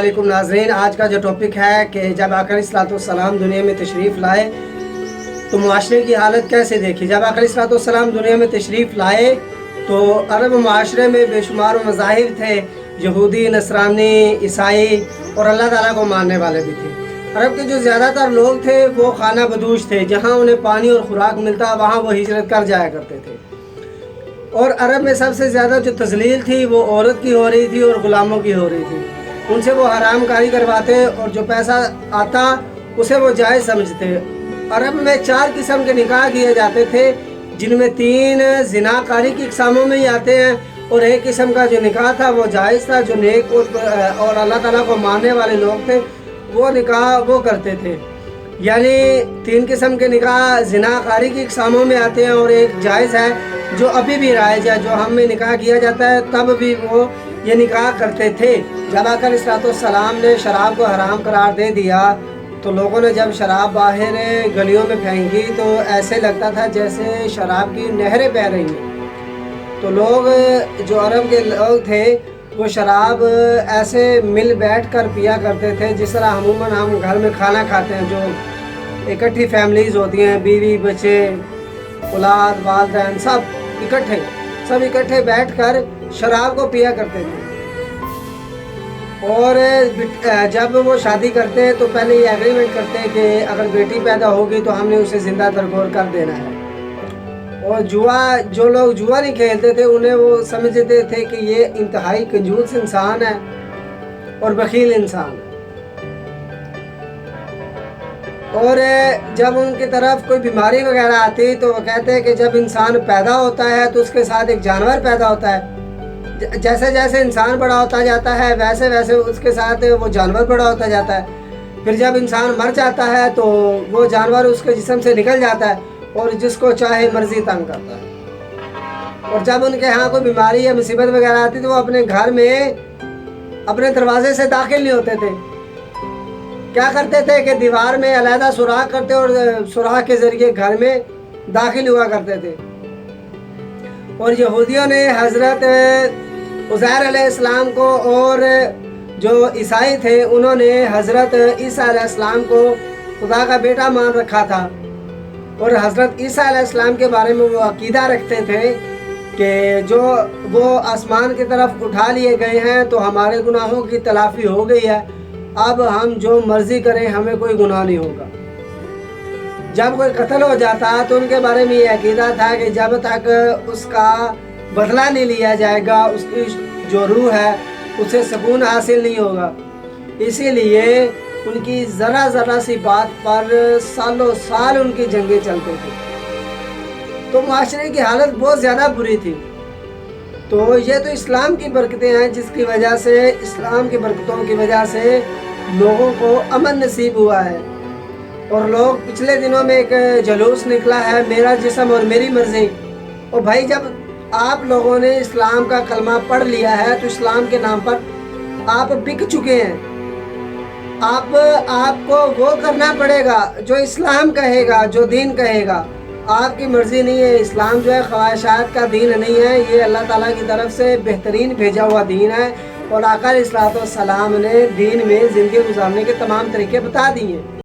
वालेकुम नाज़रीन, आज का जो टॉपिक है कि जब आका अलैहिस्सलाम दुनिया में तशरीफ़ लाए तो मुआशरे की हालत कैसे देखी। जब आका अलैहिस्सलाम दुनिया में तशरीफ़ लाए तो अरब मुआशरे में बेशुमार मज़ाहिब थे, यहूदी, नसरानी, ईसाई और अल्लाह ताला को मानने वाले भी थे। अरब के जो ज़्यादातर लोग थे वो खाना बदूश थे, जहाँ उन्हें पानी और ख़ुराक मिलता वहाँ वो हिजरत कर जाया करते थे। और अरब में सबसे ज़्यादा जो तज़लील थी वो औरत की हो रही थी और ग़ुलामों की हो रही थी। उनसे वो हराम कारी करवाते और जो पैसा आता उसे वो जायज़ समझते। अरब में 4 किस्म के निकाह किए जाते थे, जिनमें 3 ज़िनाकारी की इक़सामों में ही आते हैं और एक किस्म का जो निकाह था वो जायज़ था। जो नेक और अल्लाह ताला को मानने वाले लोग थे वो निकाह वो करते थे। यानी 3 किस्म के निकाह ज़िनाकारी की इक़सामों में आते हैं और एक जायज़ है जो अभी भी राइज है, जो हम में निकाह किया जाता है तब भी वो ये निकाह करते थे। जब आका अलैहिस्सलाम ने शराब को हराम करार दे दिया तो लोगों ने जब शराब बाहर गलियों में फेंकी तो ऐसे लगता था जैसे शराब की नहरें बह रही हैं। तो लोग जो अरब के लोग थे वो शराब ऐसे मिल बैठ कर पिया करते थे जिस तरह अमूमन हम घर में खाना खाते हैं। जो इकट्ठी फैमिलीज़ होती हैं, बीवी बच्चे औलाद वालिदैन सब इकट्ठे बैठ कर शराब को पिया करते थे। और जब वो शादी करते हैं तो पहले ये एग्रीमेंट करते हैं कि अगर बेटी पैदा होगी तो हमने उसे ज़िंदा दरगोर कर देना है। और जो लोग जुआ नहीं खेलते थे उन्हें वो समझते थे कि ये इंतहाई कंजूस इंसान है और बखील इंसान है। और जब उनकी तरफ कोई बीमारी वगैरह आती तो वो कहते हैं कि जब इंसान पैदा होता है तो उसके साथ एक जानवर पैदा होता है। जैसे जैसे इंसान बड़ा होता जाता है वैसे वैसे उसके साथ वो जानवर बड़ा होता जाता है। फिर जब इंसान मर जाता है तो वो जानवर उसके जिस्म से निकल जाता है और जिसको चाहे मर्जी तंग करता है। और जब उनके यहाँ कोई बीमारी या मुसीबत वगैरह आती तो वो अपने घर में अपने दरवाजे से दाखिल नहीं होते थे। क्या करते थे कि दीवार में अलहदा सुराख करते और सुराख के ज़रिए घर में दाखिल हुआ करते थे। और यहूदियों ने हज़रत उज़ैर अलैहिस्सलाम को और जो ईसाई थे उन्होंने हज़रत ईसा अलैहिस्सलाम को खुदा का बेटा मान रखा था। और हज़रत ईसा अलैहिस्सलाम के बारे में वो अकीदा रखते थे कि जो वो आसमान की तरफ उठा लिए गए हैं तो हमारे गुनाहों की तलाफ़ी हो गई है, अब हम जो मर्ज़ी करें हमें कोई गुनाह नहीं होगा। जब कोई कत्ल हो जाता तो उनके बारे में ये अकीदा था कि जब तक उसका बदला नहीं लिया जाएगा उसकी जो रूह है उसे सुकून हासिल नहीं होगा। इसीलिए उनकी ज़रा सी बात पर सालों साल उनकी जंगें चलती थी। तो माशरे की हालत बहुत ज़्यादा बुरी थी। तो ये तो इस्लाम की बरकतें हैं जिसकी वजह से, इस्लाम की बरकतों की वजह से लोगों को अमन नसीब हुआ है। और लोग पिछले दिनों में एक जलूस निकला है, मेरा जिस्म और मेरी मर्ज़ी। और भाई जब आप लोगों ने इस्लाम का कलमा पढ़ लिया है तो इस्लाम के नाम पर आप बिक चुके हैं। आपको वो करना पड़ेगा जो इस्लाम कहेगा, जो दीन कहेगा। आपकी मर्ज़ी नहीं है। इस्लाम जो है ख्वाहिशात का दीन नहीं है, ये अल्लाह ताला की तरफ से बेहतरीन भेजा हुआ दीन है। और आका अलैहिस्सलाम ने दीन में ज़िंदगी गुजारने के तमाम तरीके बता दिए।